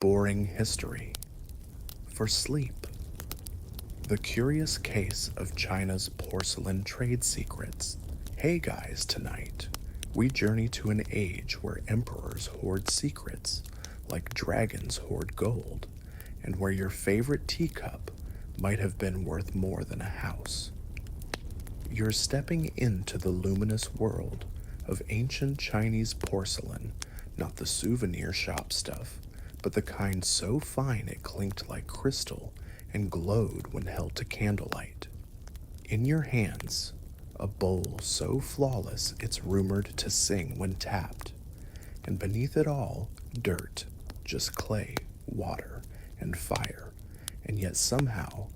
boring history. For sleep, the curious case of China's porcelain trade secrets. Hey guys, tonight we journey to an age where emperors hoard secrets like dragons hoard gold, and where your favorite teacup might have been worth more than a house. You're stepping into the luminous world of ancient Chinese porcelain, not the souvenir shop stuff, but the kind so fine it clinked like crystal and glowed when held to candlelight. In your hands, a bowl so flawless it's rumored to sing when tapped, and beneath it all, dirt, just clay, water, and fire, and yet somehow,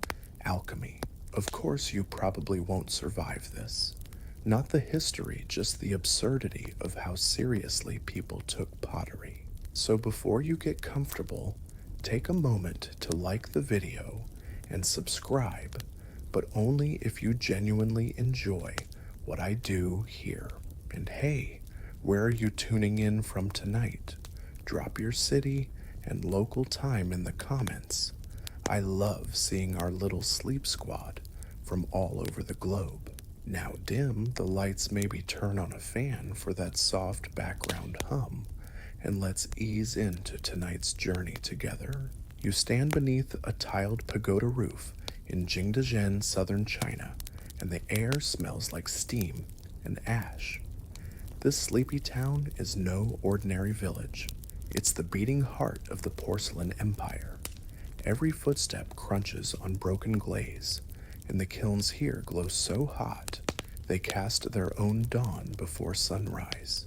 alchemy. Of course, you probably won't survive this. Not the history, just the absurdity of how seriously people took pottery. So before you get comfortable, take a moment to like the video and subscribe, but only if you genuinely enjoy what I do here. And hey, where are you tuning in from tonight? Drop your city and local time in the comments. I love seeing our little sleep squad from all over the globe. Now dim the lights, maybe turn on a fan for that soft background hum, and let's ease into tonight's journey together. You stand beneath a tiled pagoda roof in Jingdezhen, southern China, and the air smells like steam and ash. This sleepy town is no ordinary village. It's the beating heart of the porcelain empire. Every footstep crunches on broken glaze, and the kilns here glow so hot they cast their own dawn before sunrise.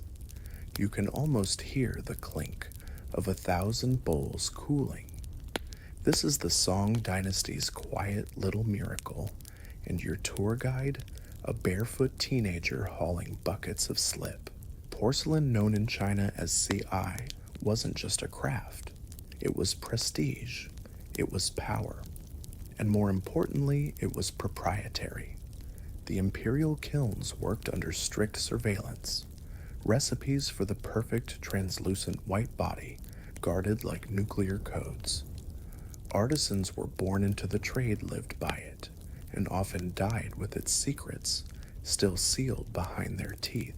You can almost hear the clink of 1,000 bowls cooling. This is the Song Dynasty's quiet little miracle, and your tour guide, a barefoot teenager hauling buckets of slip. Porcelain, known in China as CI, wasn't just a craft. It was prestige, it was power, and more importantly, it was proprietary. The imperial kilns worked under strict surveillance. Recipes for the perfect translucent white body guarded like nuclear codes. Artisans were born into the trade lived by it, and often died with its secrets still sealed behind their teeth.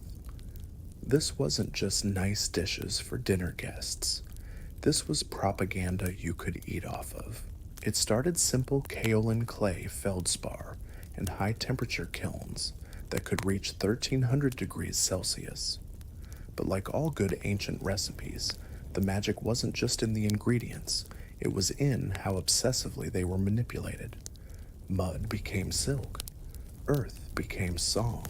This wasn't just nice dishes for dinner guests. This was propaganda you could eat off of. It started simple kaolin clay feldspar and high-temperature kilns that could reach 1,300 degrees Celsius. But like all good ancient recipes, the magic wasn't just in the ingredients, it was in how obsessively they were manipulated. Mud became silk, earth became song.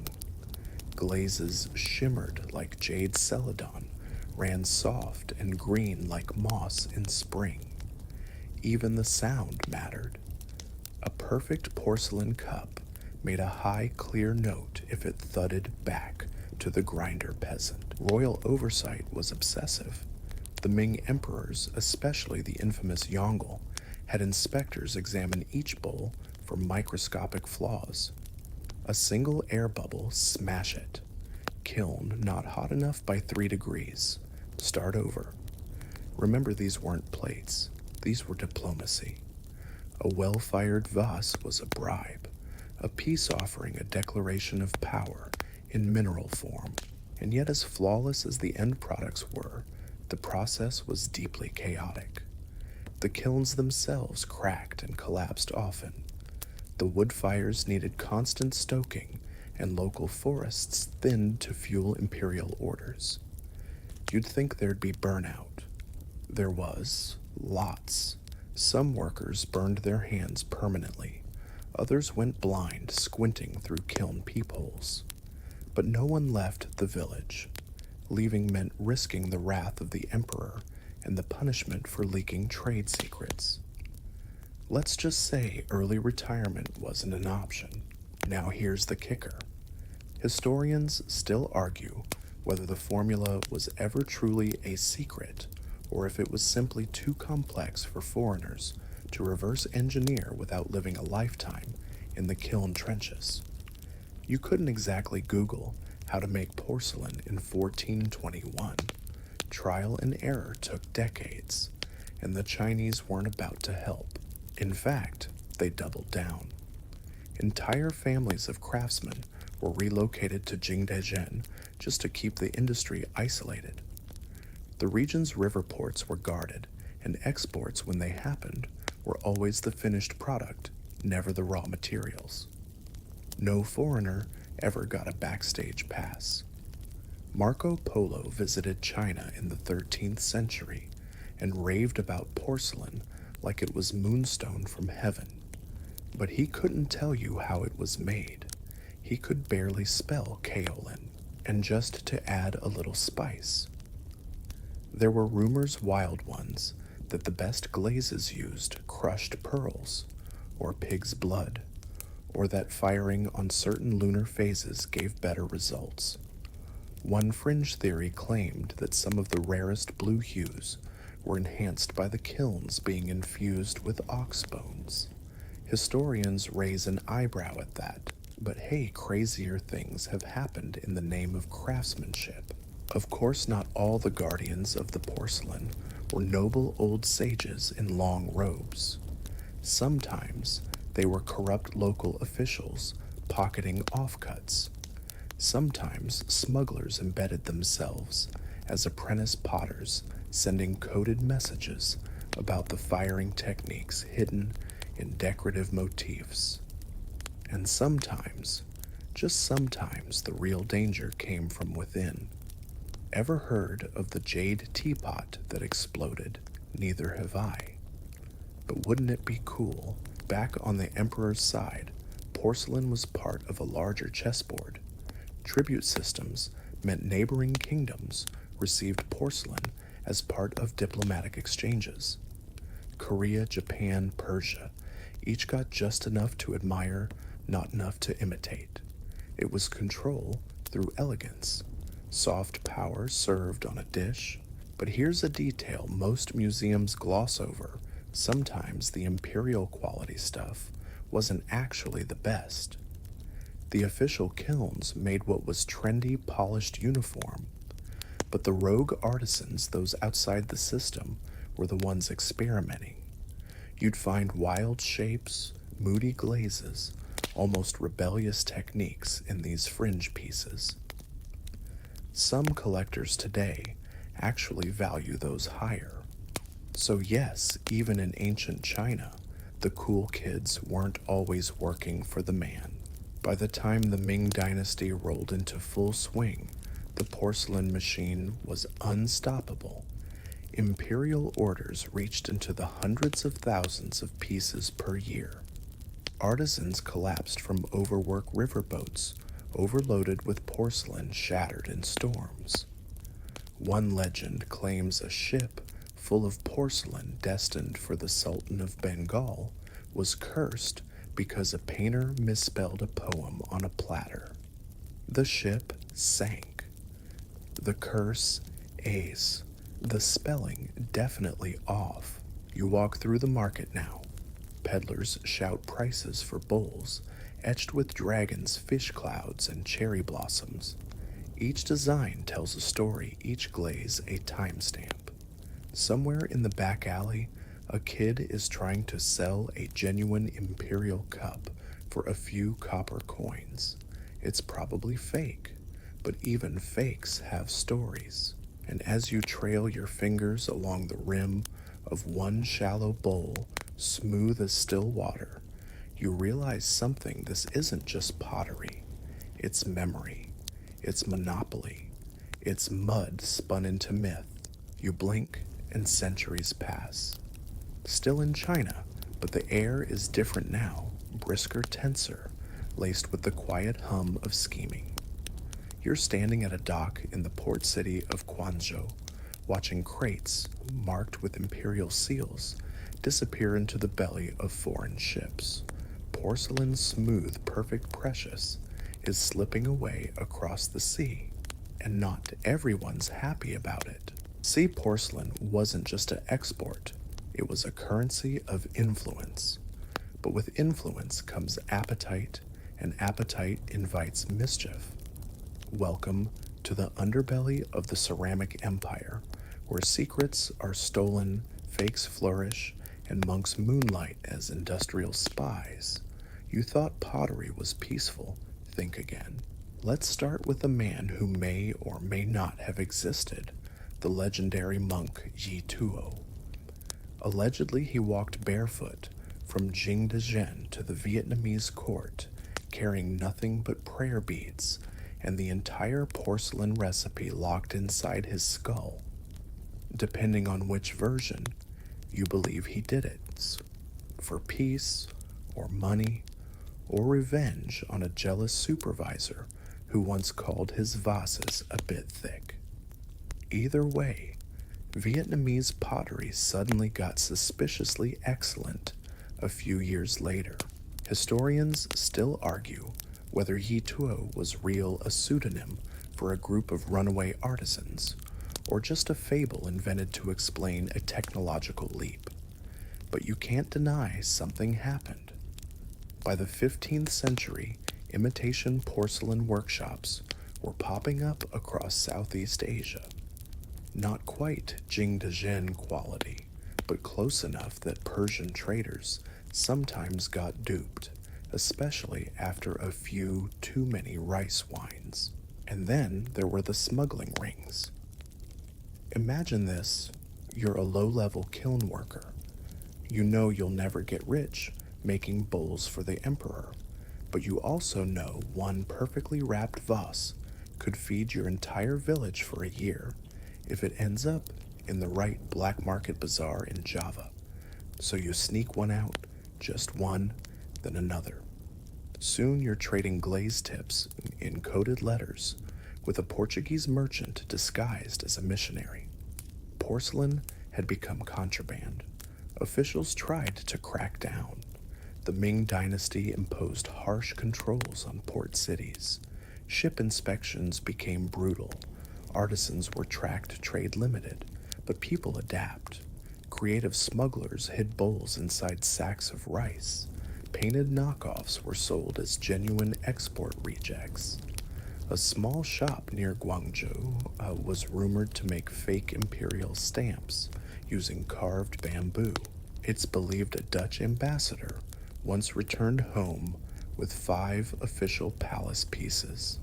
Glazes shimmered like jade celadon, ran soft and green like moss in spring. Even the sound mattered. A perfect porcelain cup made a high, clear note if it thudded back to the grinder peasant. Royal oversight was obsessive. The Ming emperors, especially the infamous Yongle, had inspectors examine each bowl for microscopic flaws. A single air bubble, smash it. Kiln not hot enough by 3 degrees. Start over. Remember, these weren't plates. These were diplomacy. A well-fired vase was a bribe, a peace offering, a declaration of power in mineral form. And yet, as flawless as the end products were, the process was deeply chaotic. The kilns themselves cracked and collapsed often. The wood fires needed constant stoking, and local forests thinned to fuel imperial orders. You'd think there'd be burnout. There was, lots. Some workers burned their hands permanently. Others went blind, squinting through kiln peepholes. But no one left the village. Leaving meant risking the wrath of the emperor and the punishment for leaking trade secrets. Let's just say early retirement wasn't an option. Now here's the kicker. Historians still argue whether the formula was ever truly a secret, or if it was simply too complex for foreigners to reverse engineer without living a lifetime in the kiln trenches. You couldn't exactly Google how to make porcelain in 1421. Trial and error took decades, and the Chinese weren't about to help. In fact, they doubled down. Entire families of craftsmen were relocated to Jingdezhen just to keep the industry isolated. The region's river ports were guarded, and exports, when they happened, were always the finished product, never the raw materials. No foreigner ever got a backstage pass. Marco Polo visited China in the 13th century and raved about porcelain like it was moonstone from heaven. But he couldn't tell you how it was made. He could barely spell kaolin, and just to add a little spice. There were rumors, wild ones, that the best glazes used crushed pearls, or pig's blood, or that firing on certain lunar phases gave better results. One fringe theory claimed that some of the rarest blue hues were enhanced by the kilns being infused with ox bones. Historians raise an eyebrow at that, but hey, crazier things have happened in the name of craftsmanship. Of course, not all the guardians of the porcelain were noble old sages in long robes. Sometimes they were corrupt local officials pocketing offcuts. Sometimes smugglers embedded themselves as apprentice potters, sending coded messages about the firing techniques hidden in decorative motifs. And sometimes, just sometimes, the real danger came from within. Ever heard of the jade teapot that exploded? Neither have I. But wouldn't it be cool? Back on the emperor's side, porcelain was part of a larger chessboard. Tribute systems meant neighboring kingdoms received porcelain as part of diplomatic exchanges. Korea, Japan, Persia each got just enough to admire, not enough to imitate. It was control through elegance. Soft power served on a dish. But here's a detail most museums gloss over. Sometimes the imperial quality stuff wasn't actually the best. The official kilns made what was trendy, polished uniform. But the rogue artisans, those outside the system, were the ones experimenting. You'd find wild shapes, moody glazes, almost rebellious techniques in these fringe pieces. Some collectors today actually value those higher. So yes, even in ancient China, the cool kids weren't always working for the man. By the time the Ming Dynasty rolled into full swing, the porcelain machine was unstoppable. Imperial orders reached into the hundreds of thousands of pieces per year. Artisans collapsed from overwork riverboats, overloaded with porcelain shattered in storms. One legend claims a ship full of porcelain destined for the Sultan of Bengal was cursed because a painter misspelled a poem on a platter. The ship sank. The curse, ace. The spelling definitely off. You walk through the market now. Peddlers shout prices for bowls, etched with dragons, fish clouds, and cherry blossoms. Each design tells a story, each glaze a timestamp. Somewhere in the back alley, a kid is trying to sell a genuine imperial cup for a few copper coins. It's probably fake, but even fakes have stories. And as you trail your fingers along the rim of one shallow bowl, smooth as still water, you realize something. This isn't just pottery. It's memory. It's monopoly. It's mud spun into myth. You blink and centuries pass. Still in China, but the air is different now, brisker, tenser, laced with the quiet hum of scheming. You're standing at a dock in the port city of Guangzhou, watching crates marked with imperial seals disappear into the belly of foreign ships. Porcelain, smooth, perfect, precious, is slipping away across the sea, and not everyone's happy about it. Sea porcelain wasn't just an export, it was a currency of influence. But with influence comes appetite, and appetite invites mischief. Welcome to the underbelly of the ceramic empire, where secrets are stolen, fakes flourish, and monks moonlight as industrial spies, you thought pottery was peaceful. Think again. Let's start with a man who may or may not have existed, the legendary monk Yi Tuo. Allegedly, he walked barefoot from Jingdezhen to the Vietnamese court, carrying nothing but prayer beads and the entire porcelain recipe locked inside his skull. Depending on which version, you believe he did it for peace, or money, or revenge on a jealous supervisor who once called his vases a bit thick. Either way, Vietnamese pottery suddenly got suspiciously excellent a few years later. Historians still argue whether Yi Tuo was real a pseudonym for a group of runaway artisans, or just a fable invented to explain a technological leap. But you can't deny something happened. By the 15th century, imitation porcelain workshops were popping up across Southeast Asia. Not quite Jingdezhen quality, but close enough that Persian traders sometimes got duped, especially after a few too many rice wines. And then there were the smuggling rings. Imagine this: you're a low-level kiln worker. You know you'll never get rich making bowls for the emperor, but you also know one perfectly wrapped vase could feed your entire village for a year if it ends up in the right black market bazaar in Java. So you sneak one out, just one, then another. Soon you're trading glaze tips in coded letters with a Portuguese merchant disguised as a missionary. Porcelain had become contraband. Officials tried to crack down. The Ming Dynasty imposed harsh controls on port cities. Ship inspections became brutal. Artisans were tracked trade limited, but people adapt. Creative smugglers hid bowls inside sacks of rice. Painted knockoffs were sold as genuine export rejects. A small shop near Guangzhou was rumored to make fake imperial stamps using carved bamboo. It's believed a Dutch ambassador once returned home with 5 official palace pieces,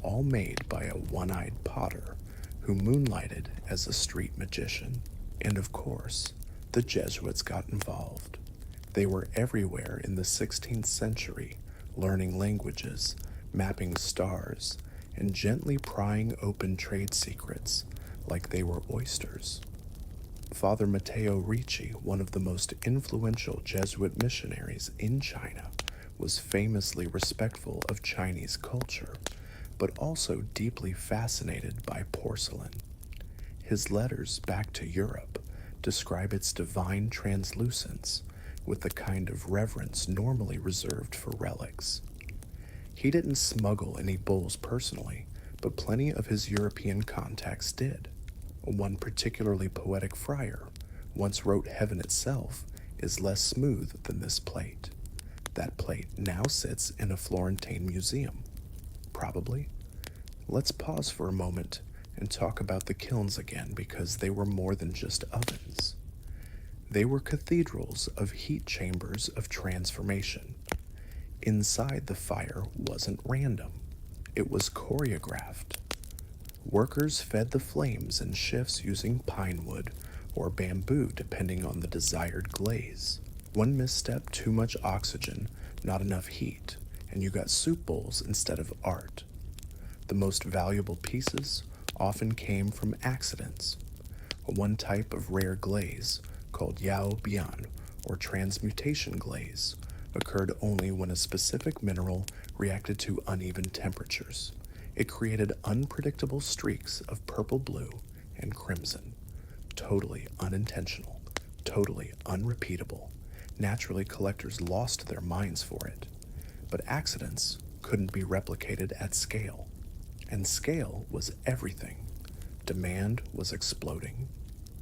all made by a one-eyed potter who moonlighted as a street magician. And of course, the Jesuits got involved. They were everywhere in the 16th century, learning languages, mapping stars, and gently prying open trade secrets like they were oysters. Father Matteo Ricci, one of the most influential Jesuit missionaries in China, was famously respectful of Chinese culture, but also deeply fascinated by porcelain. His letters back to Europe describe its divine translucence with the kind of reverence normally reserved for relics. He didn't smuggle any bowls personally, but plenty of his European contacts did. One particularly poetic friar once wrote heaven itself is less smooth than this plate. That plate now sits in a Florentine museum. Probably. Let's pause for a moment and talk about the kilns again, because they were more than just ovens. They were cathedrals of heat chambers of transformation. Inside, the fire wasn't random. It was choreographed. Workers fed the flames in shifts using pine wood or bamboo depending on the desired glaze. One misstep, too much oxygen, not enough heat, and you got soup bowls instead of art. The most valuable pieces often came from accidents. One type of rare glaze, called Yao Bian, or transmutation glaze, occurred only when a specific mineral reacted to uneven temperatures. It created unpredictable streaks of purple-blue and crimson. Totally unintentional, totally unrepeatable. Naturally, collectors lost their minds for it. But accidents couldn't be replicated at scale. And scale was everything. Demand was exploding.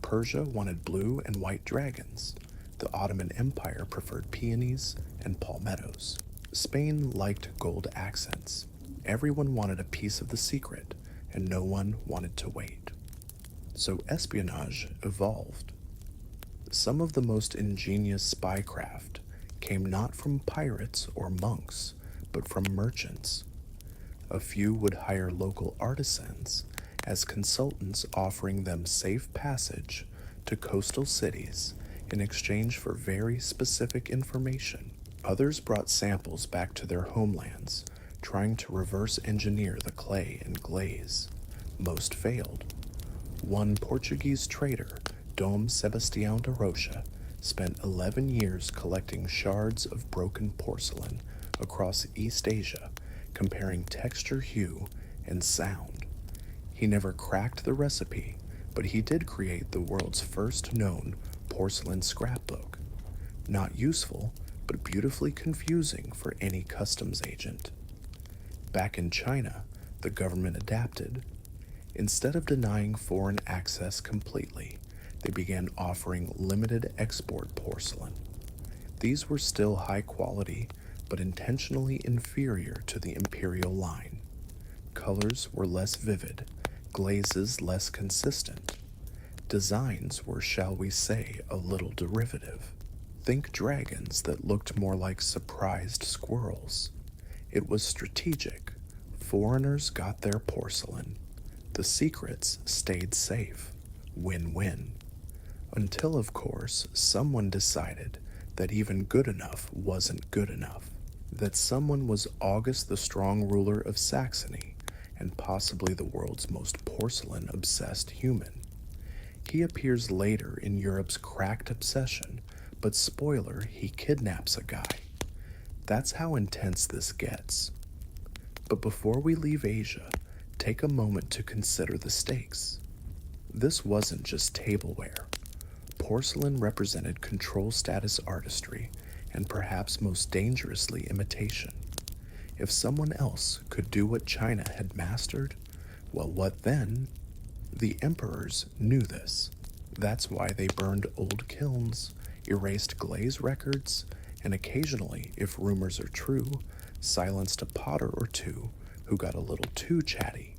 Persia wanted blue and white dragons. The Ottoman Empire preferred peonies and palmettos. Spain liked gold accents. Everyone wanted a piece of the secret, and no one wanted to wait. So espionage evolved. Some of the most ingenious spycraft came not from pirates or monks, but from merchants. A few would hire local artisans as consultants, offering them safe passage to coastal cities in exchange for very specific information. Others brought samples back to their homelands, trying to reverse engineer the clay and glaze. Most failed. One Portuguese trader, Dom Sebastião de Rocha, spent 11 years collecting shards of broken porcelain across East Asia, comparing texture, hue, and sound. He never cracked the recipe, but he did create the world's first known porcelain scrapbook. Not useful, but beautifully confusing for any customs agent. Back in China, the government adapted. Instead of denying foreign access completely, they began offering limited export porcelain. These were still high quality, but intentionally inferior to the imperial line. Colors were less vivid, glazes less consistent. Designs were, shall we say, a little derivative. Think dragons that looked more like surprised squirrels. It was strategic. Foreigners got their porcelain. The secrets stayed safe. Win-win. Until, of course, someone decided that even good enough wasn't good enough. That someone was August the Strong, ruler of Saxony, and possibly the world's most porcelain-obsessed human. He appears later in Europe's cracked obsession, but spoiler, he kidnaps a guy. That's how intense this gets. But before we leave Asia, take a moment to consider the stakes. This wasn't just tableware. Porcelain represented control status artistry, and perhaps most dangerously, imitation. If someone else could do what China had mastered, well, what then? The emperors knew this. That's why they burned old kilns, erased glaze records, and occasionally, if rumors are true, silenced a potter or two who got a little too chatty.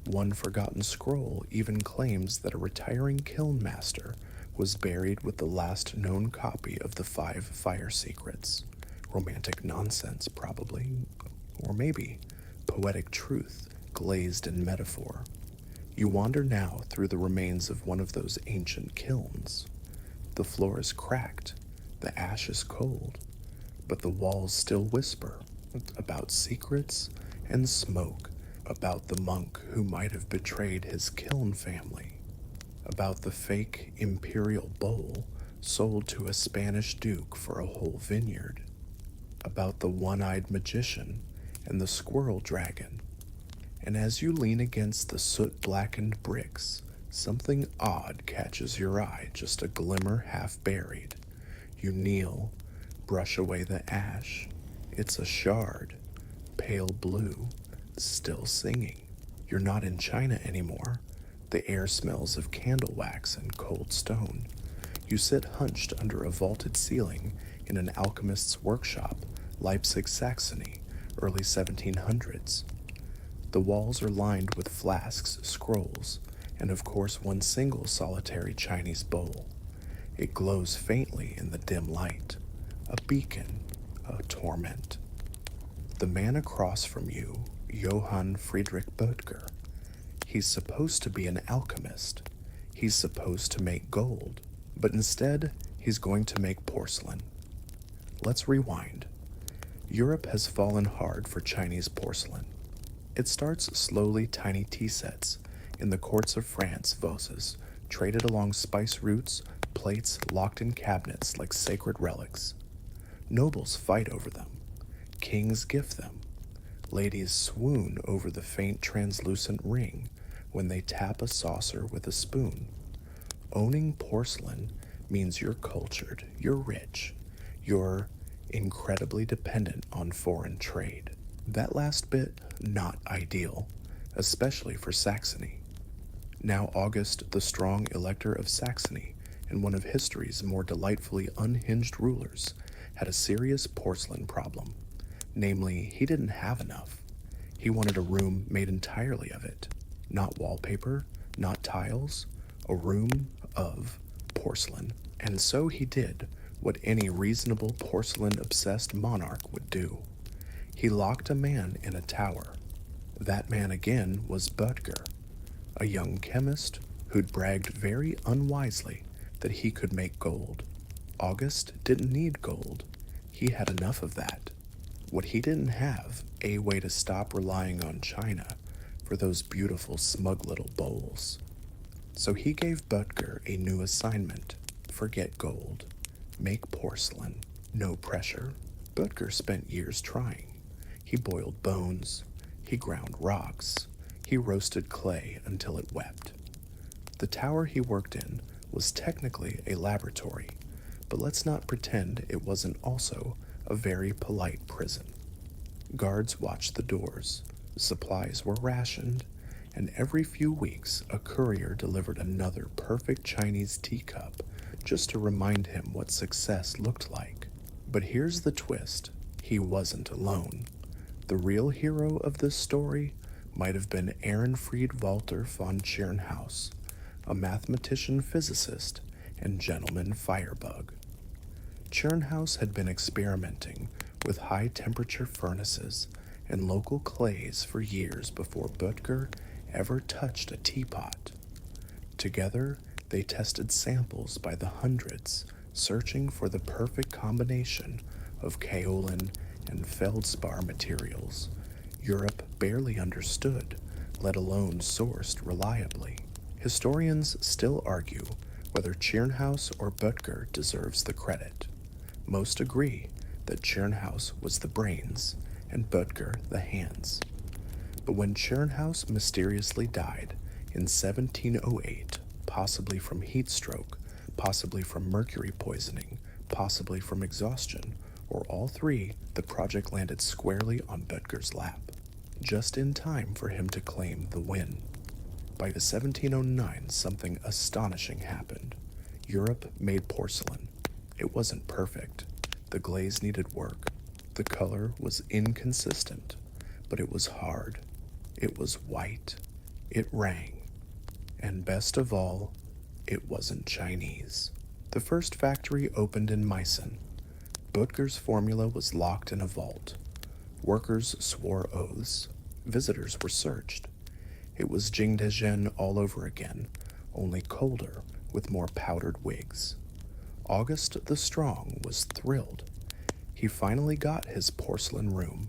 One forgotten scroll even claims that a retiring kiln master was buried with the last known copy of the 5 fire secrets. Romantic nonsense, probably. Or maybe poetic truth glazed in metaphor. You wander now through the remains of one of those ancient kilns. The floor is cracked, the ash is cold, but the walls still whisper about secrets and smoke, about the monk who might have betrayed his kiln family, about the fake imperial bowl sold to a Spanish duke for a whole vineyard, about the one-eyed magician and the squirrel dragon. And as you lean against the soot-blackened bricks, something odd catches your eye, just a glimmer half buried. You kneel, brush away the ash. It's a shard, pale blue, still singing. You're not in China anymore. The air smells of candle wax and cold stone. You sit hunched under a vaulted ceiling in an alchemist's workshop, Leipzig, Saxony, early 1700s. The walls are lined with flasks, scrolls, and of course one single solitary Chinese bowl. It glows faintly in the dim light, a beacon, a torment. The man across from you, Johann Friedrich Böttger, he's supposed to be an alchemist. He's supposed to make gold, but instead he's going to make porcelain. Let's rewind. Europe has fallen hard for Chinese porcelain. It starts slowly, tiny tea sets in the courts of France, vases, traded along spice routes, plates locked in cabinets like sacred relics. Nobles fight over them. Kings gift them. Ladies swoon over the faint translucent ring when they tap a saucer with a spoon. Owning porcelain means you're cultured, you're rich, you're incredibly dependent on foreign trade. That last bit, not ideal, especially for Saxony. Now August the Strong, Elector of Saxony, and one of history's more delightfully unhinged rulers, had a serious porcelain problem. Namely, he didn't have enough. He wanted a room made entirely of it. Not wallpaper, not tiles, a room of porcelain. And so he did what any reasonable porcelain-obsessed monarch would do. He locked a man in a tower. That man again was Butger, a young chemist who'd bragged very unwisely that he could make gold. August didn't need gold. He had enough of that. What he didn't have, a way to stop relying on China for those beautiful smug little bowls. So he gave Butger a new assignment. Forget gold. Make porcelain. No pressure. Butger spent years trying. He boiled bones. He ground rocks. He roasted clay until it wept. The tower he worked in was technically a laboratory, but let's not pretend it wasn't also a very polite prison. Guards watched the doors, supplies were rationed, and every few weeks a courier delivered another perfect Chinese teacup just to remind him what success looked like. But here's the twist. He wasn't alone. The real hero of this story might have been Ehrenfried Walter von Tschirnhaus, a mathematician-physicist and gentleman firebug. Tschirnhaus had been experimenting with high-temperature furnaces and local clays for years before Butger ever touched a teapot. Together, they tested samples by the hundreds, searching for the perfect combination of kaolin and feldspar materials Europe barely understood, let alone sourced reliably. Historians still argue whether Tschirnhaus or Butger deserves the credit. Most agree that Tschirnhaus was the brains and Butger the hands. But when Tschirnhaus mysteriously died in 1708, possibly from heat stroke, possibly from mercury poisoning, possibly from exhaustion, or all three, the project landed squarely on Butger's lap, just in time for him to claim the win. By the 1709, something astonishing happened. Europe made porcelain. It wasn't perfect. The glaze needed work. The color was inconsistent, but it was hard. It was white. It rang. And best of all, it wasn't Chinese. The first factory opened in Meissen. Butger's formula was locked in a vault. Workers swore oaths. Visitors were searched. It was Jingdezhen all over again, only colder, with more powdered wigs. August the Strong was thrilled. He finally got his porcelain room.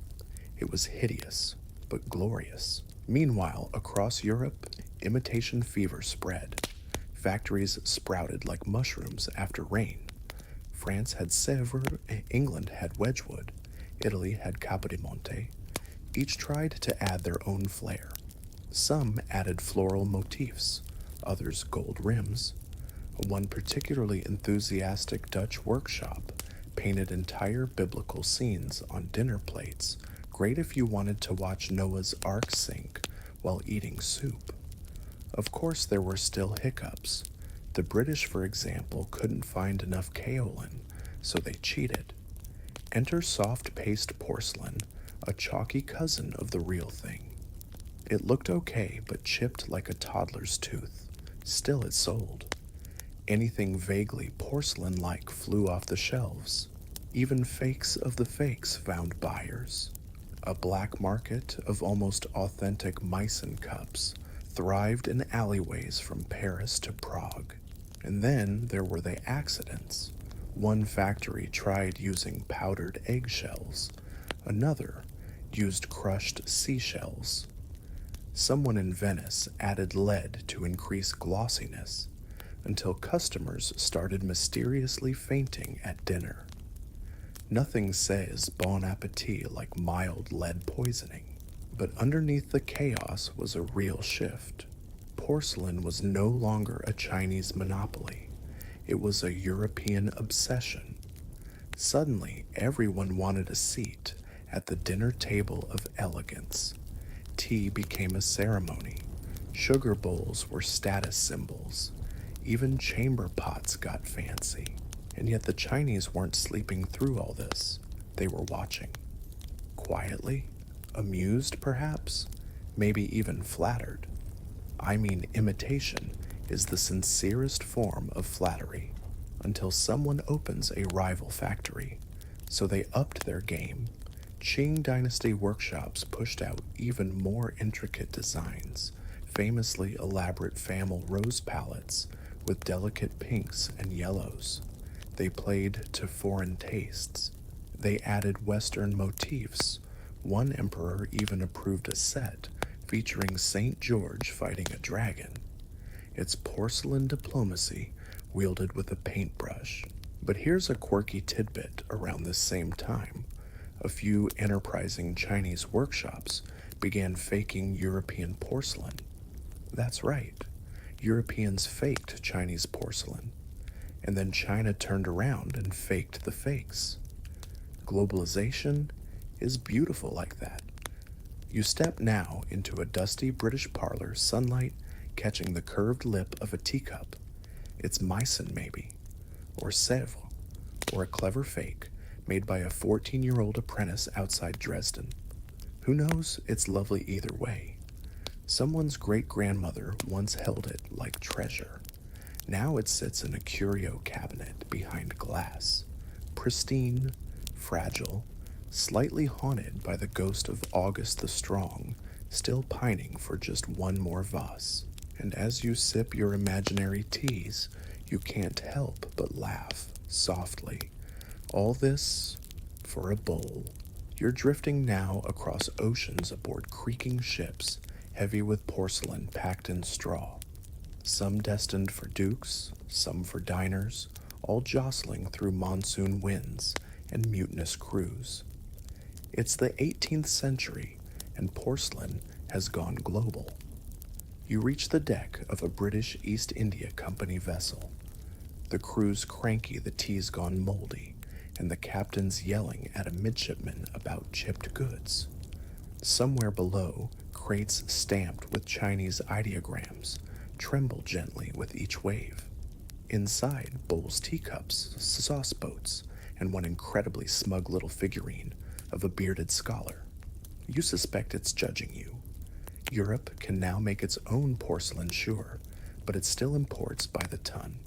It was hideous, but glorious. Meanwhile, across Europe, imitation fever spread. Factories sprouted like mushrooms after rain. France had Sèvres, England had Wedgwood, Italy had Capodimonte. Each tried to add their own flair. Some added floral motifs, others gold rims. One particularly enthusiastic Dutch workshop painted entire biblical scenes on dinner plates, great if you wanted to watch Noah's Ark sink while eating soup. Of course, there were still hiccups. The British, for example, couldn't find enough kaolin, so they cheated. Enter soft paste porcelain, a chalky cousin of the real thing. It looked okay, but chipped like a toddler's tooth. Still, it sold. Anything vaguely porcelain-like flew off the shelves. Even fakes of the fakes found buyers. A black market of almost authentic Meissen cups thrived in alleyways from Paris to Prague. And then there were the accidents. One factory tried using powdered eggshells. Another used crushed seashells. Someone in Venice added lead to increase glossiness, until customers started mysteriously fainting at dinner. Nothing says bon appetit like mild lead poisoning, but underneath the chaos was a real shift. Porcelain was no longer a Chinese monopoly. It was a European obsession. Suddenly, everyone wanted a seat at the dinner table of elegance. Tea became a ceremony. Sugar bowls were status symbols. Even chamber pots got fancy. And yet the Chinese weren't sleeping through all this. They were watching. Quietly, amused perhaps, maybe even flattered. I mean, imitation is the sincerest form of flattery. until someone opens a rival factory. So they upped their game. Qing Dynasty workshops pushed out even more intricate designs, famously elaborate family rose palettes with delicate pinks and yellows. They played to foreign tastes. They added Western motifs. One emperor even approved a set featuring St. George fighting a dragon. It's porcelain diplomacy wielded with a paintbrush. But here's a quirky tidbit around this same time. A few enterprising Chinese workshops began faking European porcelain. That's right, Europeans faked Chinese porcelain, and then China turned around and faked the fakes. Globalization is beautiful like that. You step now into a dusty British parlor, sunlight catching the curved lip of a teacup. It's Meissen, maybe, or Sèvres, or a clever fake made by a 14-year-old apprentice outside Dresden. Who knows? It's lovely either way. Someone's great-grandmother once held it like treasure. Now it sits in a curio cabinet behind glass, pristine, fragile, slightly haunted by the ghost of August the Strong, still pining for just one more vase. And as you sip your imaginary teas, you can't help but laugh softly. All this for a bowl. You're drifting now across oceans aboard creaking ships, heavy with porcelain packed in straw. Some destined for dukes, some for diners, all jostling through monsoon winds and mutinous crews. It's the 18th century, and porcelain has gone global. You reach the deck of a British East India Company vessel. The crew's cranky, the tea's gone moldy, and the captain's yelling at a midshipman about chipped goods. Somewhere below, crates stamped with Chinese ideograms tremble gently with each wave. Inside, bowls, teacups, sauce boats, and one incredibly smug little figurine of a bearded scholar. You suspect it's judging you. Europe can now make its own porcelain, sure, but it still imports by the ton.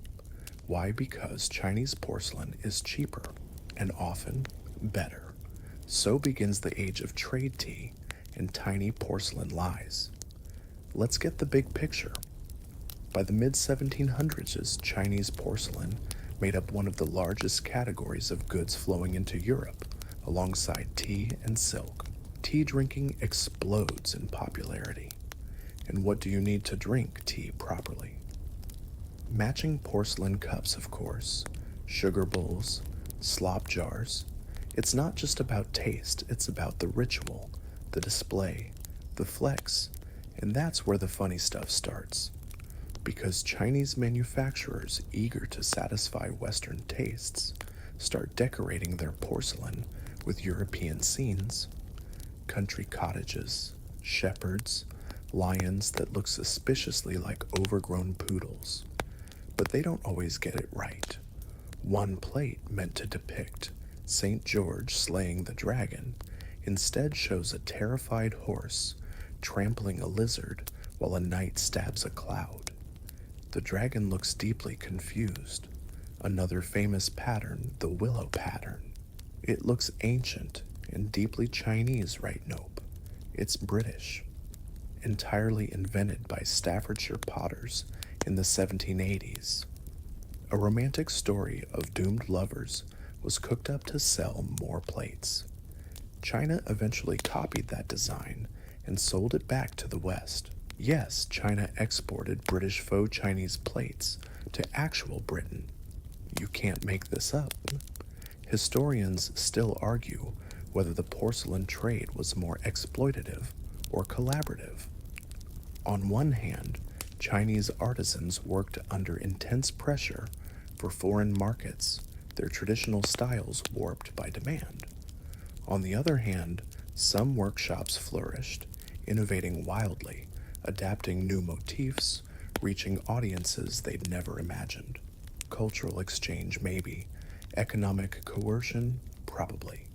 Why? Because Chinese porcelain is cheaper and often better. So begins the age of trade tea and tiny porcelain lies. Let's get the big picture. By the mid-1700s, Chinese porcelain made up one of the largest categories of goods flowing into Europe, alongside tea and silk. Tea drinking explodes in popularity. And what do you need to drink tea properly? Matching porcelain cups, of course, sugar bowls, slop jars. It's not just about taste, it's about the ritual, the display, the flex, and that's where the funny stuff starts. Because Chinese manufacturers eager to satisfy Western tastes start decorating their porcelain with European scenes. Country cottages, shepherds, lions that look suspiciously like overgrown poodles. But they don't always get it right. One plate meant to depict St. George slaying the dragon instead shows a terrified horse trampling a lizard while a knight stabs a cloud. The dragon looks deeply confused. Another famous pattern, the willow pattern. It looks ancient and deeply Chinese, right? Nope. It's British. Entirely invented by Staffordshire potters in the 1780s. A romantic story of doomed lovers was cooked up to sell more plates. China eventually copied that design and sold it back to the West. Yes, China exported British faux Chinese plates to actual Britain. You can't make this up. Historians still argue whether the porcelain trade was more exploitative or collaborative. On one hand, Chinese artisans worked under intense pressure for foreign markets, their traditional styles warped by demand. On the other hand, some workshops flourished, innovating wildly, adapting new motifs, reaching audiences they'd never imagined. Cultural exchange, maybe. Economic coercion, probably.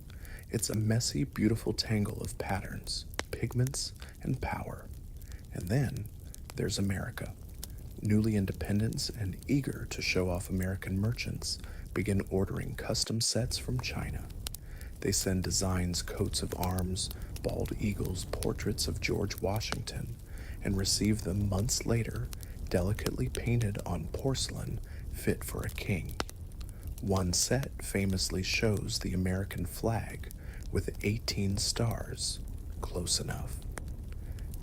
It's a messy, beautiful tangle of patterns, pigments, and power. And then there's America. Newly independent and eager to show off American merchants begin ordering custom sets from China. They send designs, coats of arms, bald eagles, portraits of George Washington, and receive them months later, delicately painted on porcelain fit for a king. One set famously shows the American flag with 18 stars, close enough.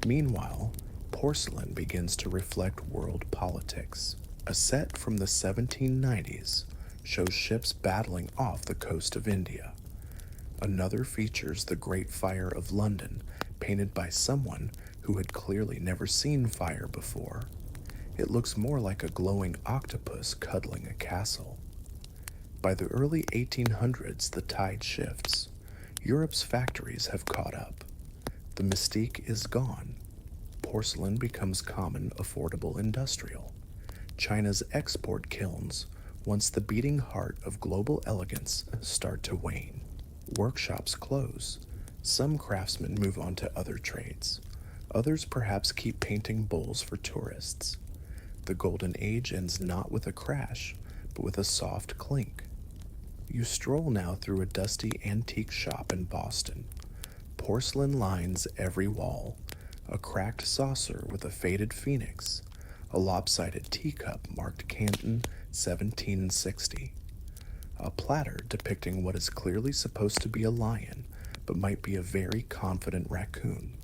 Meanwhile, porcelain begins to reflect world politics. A set from the 1790s shows ships battling off the coast of India. Another features the Great Fire of London, painted by someone who had clearly never seen fire before. It looks more like a glowing octopus cuddling a castle. By the early 1800s, the tide shifts. Europe's factories have caught up. The mystique is gone. Porcelain becomes common, affordable, industrial. China's export kilns, once the beating heart of global elegance, start to wane. Workshops close. Some craftsmen move on to other trades. Others perhaps keep painting bowls for tourists. The golden age ends not with a crash, but with a soft clink. You stroll now through a dusty antique shop in Boston. Porcelain lines every wall, a cracked saucer with a faded phoenix, a lopsided teacup marked Canton 1760, a platter depicting what is clearly supposed to be a lion but might be a very confident raccoon,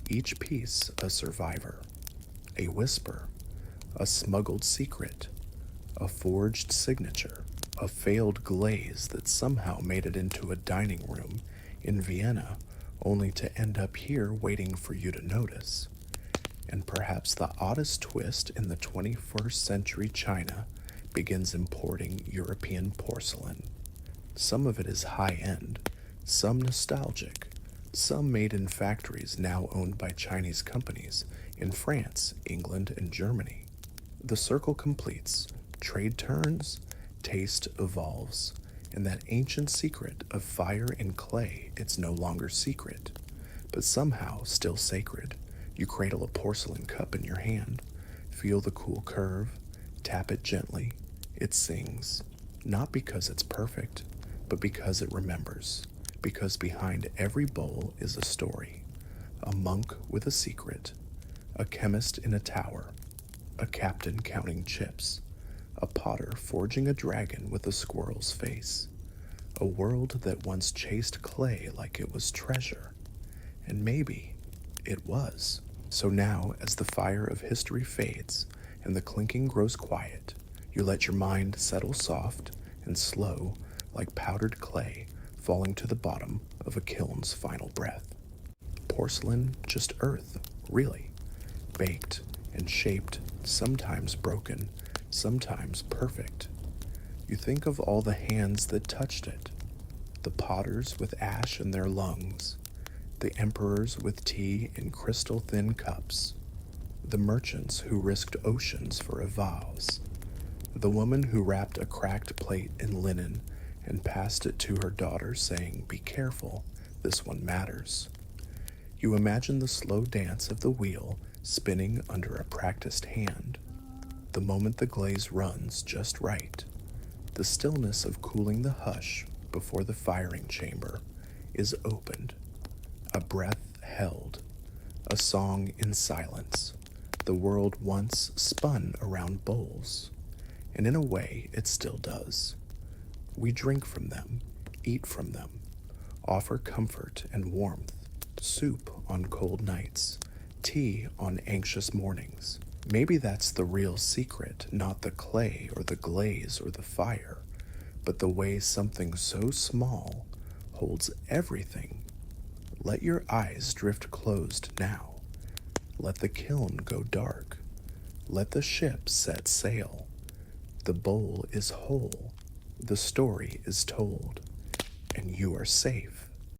each piece a survivor, a whisper, a smuggled secret, a forged signature, a failed glaze that somehow made it into a dining room in Vienna only to end up here waiting for you to notice. And perhaps the oddest twist in the 21st century China begins importing European porcelain. Some of it is high-end, some nostalgic, some made in factories now owned by Chinese companies in France, England, and Germany. The circle completes, trade turns, taste evolves, and that ancient secret of fire and clay, it's no longer secret, but somehow still sacred. You cradle a porcelain cup in your hand, feel the cool curve, tap it gently. It sings, not because it's perfect, but because it remembers, because behind every bowl is a story, a monk with a secret, a chemist in a tower, a captain counting chips, a potter forging a dragon with a squirrel's face, a world that once chased clay like it was treasure, and maybe it was. So now, as the fire of history fades and the clinking grows quiet, you let your mind settle soft and slow like powdered clay falling to the bottom of a kiln's final breath. Porcelain, just earth, really, baked and shaped, sometimes broken, sometimes perfect. You think of all the hands that touched it, the potters with ash in their lungs, the emperors with tea in crystal-thin cups, the merchants who risked oceans for a vase, the woman who wrapped a cracked plate in linen and passed it to her daughter saying, "Be careful, this one matters." You imagine the slow dance of the wheel spinning under a practiced hand, the moment the glaze runs just right, the stillness of cooling the hush before the firing chamber is opened, a breath held, a song in silence. The world once spun around bowls, and in a way it still does. We drink from them, eat from them, offer comfort and warmth, soup on cold nights, tea on anxious mornings. Maybe that's the real secret, not the clay or the glaze or the fire, but the way something so small holds everything. Let your eyes drift closed now. Let the kiln go dark. Let the ship set sail. The bowl is whole. The story is told. And you are safe.